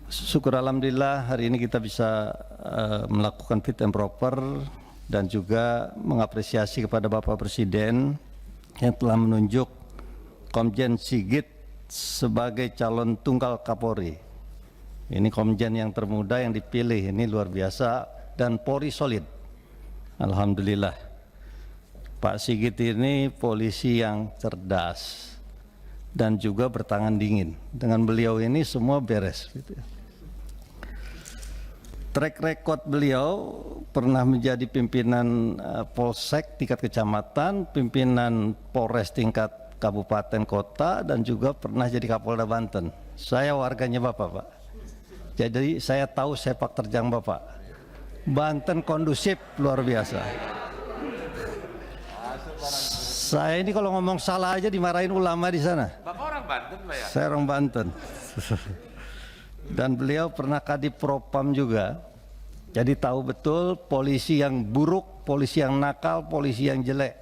Syukur alhamdulillah hari ini kita bisa melakukan fit and proper dan juga mengapresiasi kepada Bapak Presiden yang telah menunjuk Komjen Sigit sebagai calon tunggal Kapolri. Ini komjen yang termuda yang dipilih, ini luar biasa, dan Polri solid. Alhamdulillah. Pak Sigit ini polisi yang cerdas dan juga bertangan dingin. Dengan beliau ini semua beres. Gitu. Track record beliau pernah menjadi pimpinan Polsek tingkat kecamatan, pimpinan Polres tingkat kabupaten kota, dan juga pernah jadi Kapolda Banten. Saya warganya Bapak, Pak. Jadi saya tahu sepak terjang Bapak. Banten kondusif luar biasa. Saya ini kalau ngomong salah aja dimarahin ulama di sana. Bapak orang Banten, Pak ya? Saya orang Banten. Dan beliau pernah Kadif Propam juga. Jadi tahu betul polisi yang buruk, polisi yang nakal, polisi yang jelek.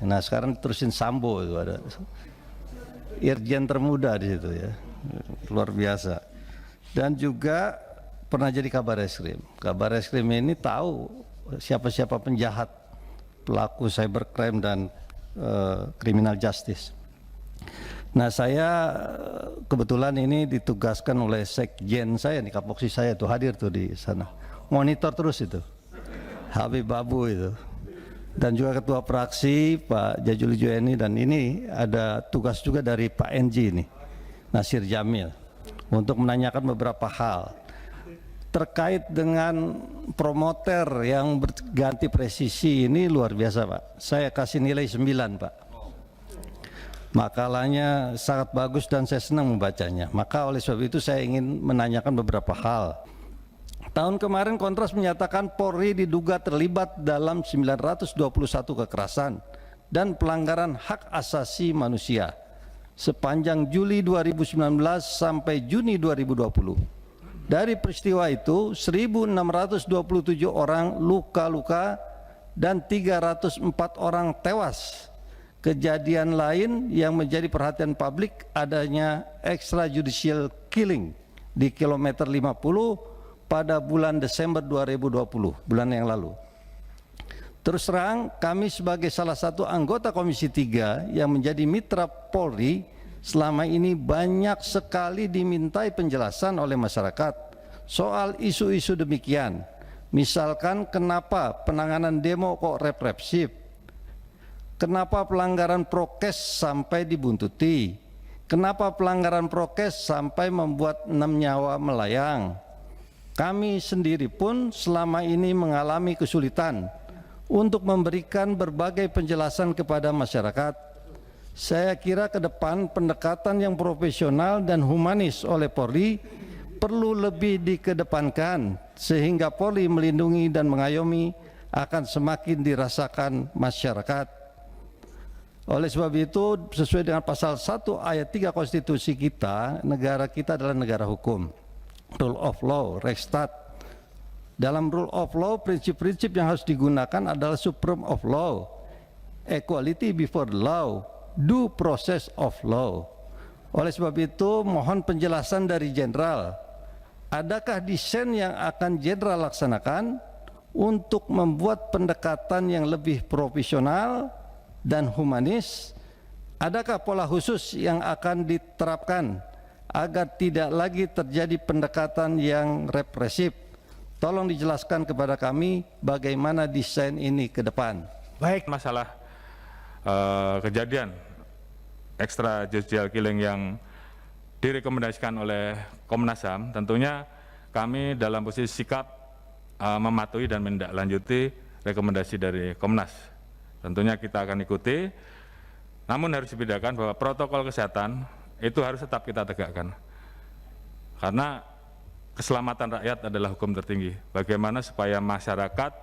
Nah sekarang terusin Sambo itu ada. Irjen termuda di situ ya. Luar biasa. Dan juga pernah jadi Kabar Eskrim. Kabar Eskrim ini tahu siapa-siapa penjahat, pelaku cybercrime dan criminal justice. Nah saya kebetulan ini ditugaskan oleh sekjen saya nih, Kapoksi saya tuh hadir tuh di sana, monitor terus itu Habib Babu itu, dan juga ketua praksi Pak Jajuli Jueni, dan ini ada tugas juga dari Pak NG ini Nasir Jamil untuk menanyakan beberapa hal terkait dengan promoter yang berganti presisi. Ini luar biasa Pak, saya kasih nilai 9 Pak. Makalahnya sangat bagus dan saya senang membacanya. Maka oleh sebab itu saya ingin menanyakan beberapa hal. Tahun kemarin Kontras menyatakan Polri diduga terlibat dalam 921 kekerasan dan pelanggaran hak asasi manusia sepanjang Juli 2019 sampai Juni 2020. Dari peristiwa itu 1.627 orang luka-luka dan 304 orang tewas. Kejadian lain yang menjadi perhatian publik adanya extrajudicial killing di kilometer 50 pada bulan Desember 2020, bulan yang lalu. Terus terang kami sebagai salah satu anggota Komisi 3 yang menjadi mitra Polri selama ini banyak sekali dimintai penjelasan oleh masyarakat soal isu-isu demikian. Misalkan kenapa penanganan demo kok represif? Kenapa pelanggaran prokes sampai dibuntuti? Kenapa pelanggaran prokes sampai membuat 6 nyawa melayang? Kami sendiri pun selama ini mengalami kesulitan untuk memberikan berbagai penjelasan kepada masyarakat. Saya kira ke depan pendekatan yang profesional dan humanis oleh Polri perlu lebih dikedepankan sehingga Polri melindungi dan mengayomi akan semakin dirasakan masyarakat. Oleh sebab itu, sesuai dengan pasal 1 ayat 3 konstitusi kita, negara kita adalah negara hukum. Rule of law, Rechtsstaat. Dalam rule of law, prinsip-prinsip yang harus digunakan adalah supreme of law, equality before the law, due process of law. Oleh sebab itu, mohon penjelasan dari Jenderal. Adakah desain yang akan Jenderal laksanakan untuk membuat pendekatan yang lebih profesional dan humanis? Adakah pola khusus yang akan diterapkan agar tidak lagi terjadi pendekatan yang represif? Tolong dijelaskan kepada kami bagaimana desain ini ke depan. Baik, masalah kejadian extrajudicial killing yang direkomendasikan oleh Komnas HAM, tentunya kami dalam posisi sikap mematuhi dan menindaklanjuti rekomendasi dari Komnas. Tentunya kita akan ikuti, namun harus dibedakan bahwa protokol kesehatan itu harus tetap kita tegakkan. Karena keselamatan rakyat adalah hukum tertinggi. Bagaimana supaya masyarakat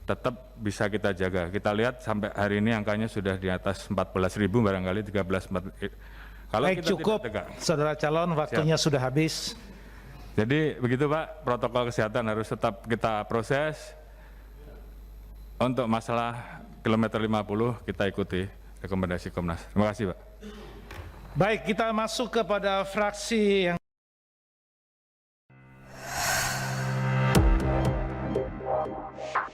tetap bisa kita jaga. Kita lihat sampai hari ini angkanya sudah di atas 14.000 barangkali 13.400. Kalau baik, kita cukup, tidak tegak. saudara calon, waktunya sudah habis. Jadi begitu Pak, protokol kesehatan harus tetap kita proses. Untuk masalah kilometer 50 kita ikuti rekomendasi Komnas. Terima kasih Pak. Baik, kita masuk kepada fraksi yang Thank you.